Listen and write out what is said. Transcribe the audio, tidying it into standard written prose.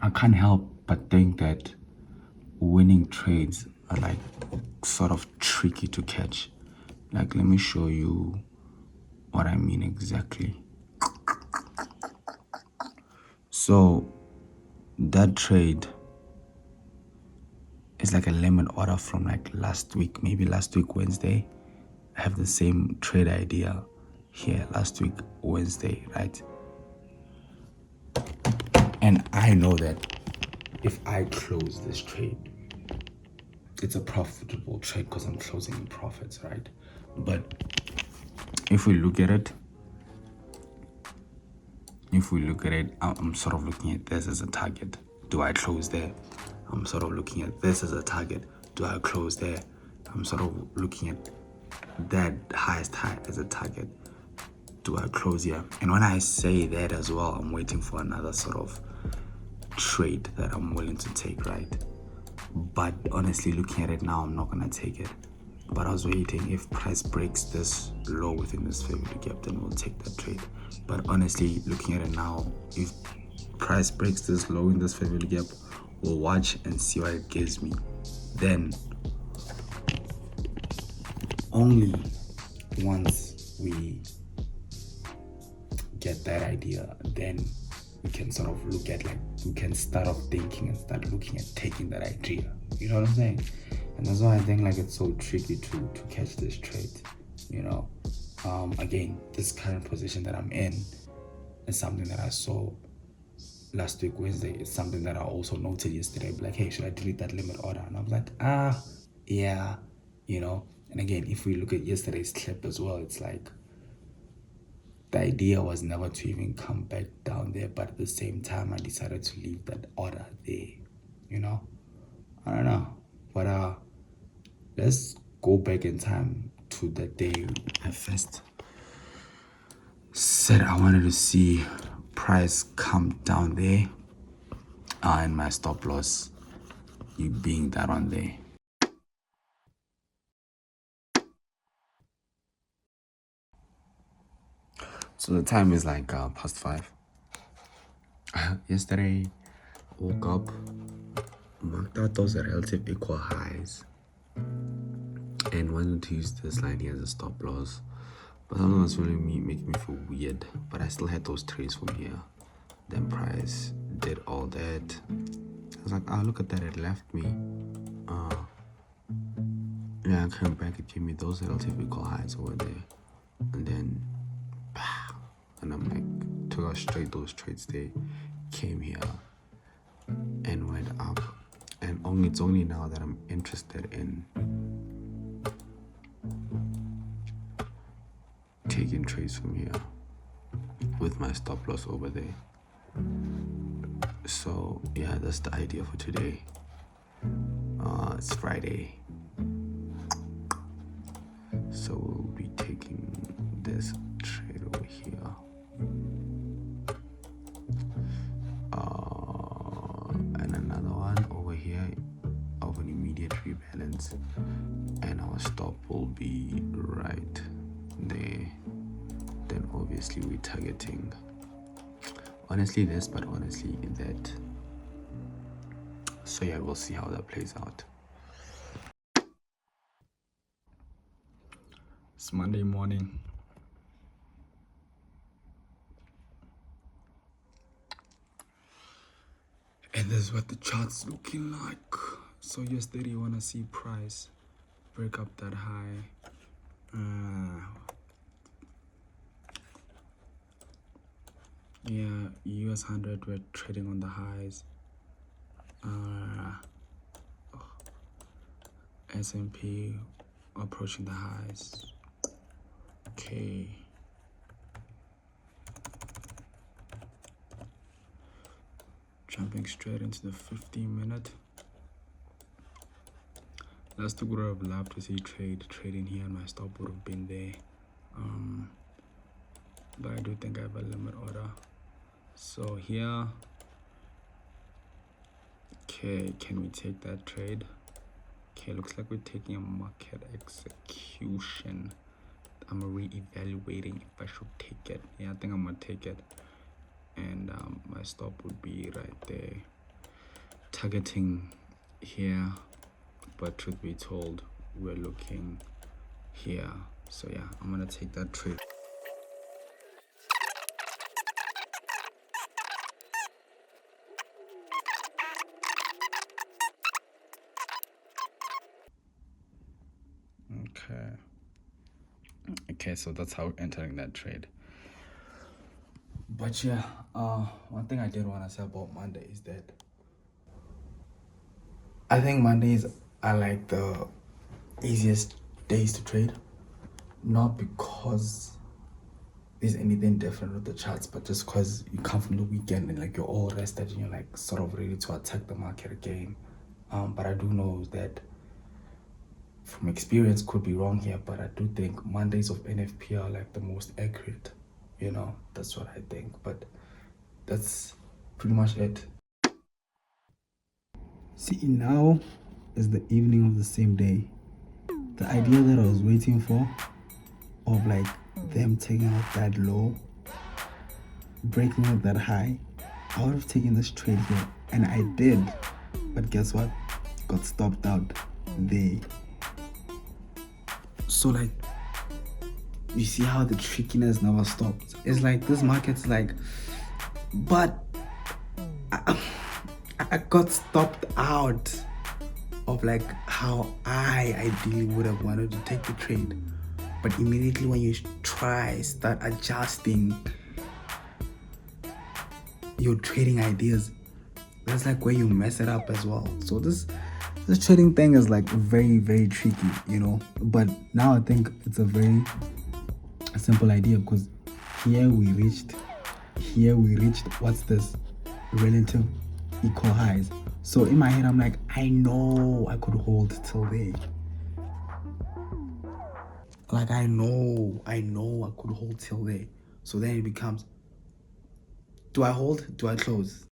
I can't help but think that winning trades are like sort of tricky to catch. Like, let me show you what I mean exactly. So that trade is like a limit order from like last week, maybe last week Wednesday. I have the same trade idea here last week Wednesday, right? And I know that if I close this trade, it's a profitable trade because I'm closing in profits, right? But if we look at it, I'm sort of looking at this as a target. Do I close there? I'm sort of looking at this as a target. Do I close there? I'm sort of looking at that highest high as a target. Do I close here? And when I say that as well, I'm waiting for another sort of trade that I'm willing to take, right? But honestly, looking at it now, I'm not gonna take it. But I was waiting, if price breaks this low within this fair value gap, then we'll take that trade. But honestly, looking at it now, if price breaks this low in this fair value gap, we'll watch and see what it gives me. Then only once we get that idea, then we can sort of look at, like, we can start off thinking and start looking at taking that idea. You know what I'm saying? And that's why I think like it's so tricky to catch this trade. You know, again, this current position that I'm in is something that I saw last week Wednesday. It's something that I also noted yesterday. Like, hey, should I delete that limit order? And I was like, yeah, you know. And again, if we look at yesterday's clip as well, it's like the idea was never to even come back down there, but at the same time, I decided to leave that order there. You know, I don't know, but let's go back in time to the day I first said I wanted to see price come down there, and my stop loss, you being that one there. So the time is like past 5. Yesterday, woke up, marked out those relative equal highs, and wanted to use this line here as a stop loss. But something was really making me feel weird. But I still had those trades from here. Then price did all that. I was like, oh, look at that, it left me. Yeah, I came back, it gave me those relative equal highs over there. And then, and I'm like, took out straight those trades there, came here, and went up. And it's only now that I'm interested in taking trades from here with my stop loss over there. So yeah, that's the idea for today. It's Friday, so we'll be taking this trade over here, and another one over here of an immediate rebalance, and our stop will be right there. Then obviously we're targeting honestly this, but honestly that. So yeah, we'll see how that plays out. It's Monday morning. And this is what the chart's looking like. So yesterday you wanna see price break up that high. Yeah, US 100 we're trading on the highs. S&P approaching the highs. Okay. Jumping straight into the 15-minute. Last week would have loved to see trading here, and my stop would have been there. But I do think I have a limit order. So here, okay, can we take that trade? Okay, looks like we're taking a market execution. I'm re-evaluating if I should take it. Yeah, I think I'm gonna take it. And my stop would be right there. targeting here, but truth be told, we're looking here. So yeah, I'm gonna take that trade. Okay, so that's how we're entering that trade. But yeah, one thing I did want to say about Monday is that I think Mondays are like the easiest days to trade, not because there's anything different with the charts, but just because you come from the weekend and like you're all rested and you're like sort of ready to attack the market again. But I do know that from experience, could be wrong here, but I do think Mondays of NFP are like the most accurate. You know, that's what I think. But that's pretty much it. See, now is the evening of the same day. The idea that I was waiting for, of like them taking out that low, breaking out that high, I would have taken this trade here, and I did. But guess what? Got stopped out there. So like, you see how the trickiness never stopped. It's like this market's like, but I got stopped out of like how I ideally would have wanted to take the trade. But immediately when you start adjusting your trading ideas, that's like where you mess it up as well. So this trading thing is like very, very tricky, you know. But now I think it's a very simple idea, because here we reached what's this, relative equal highs. So in my head I'm like, I know I could hold till there. Like I know I could hold till there. So then it becomes, do I hold? Do I close?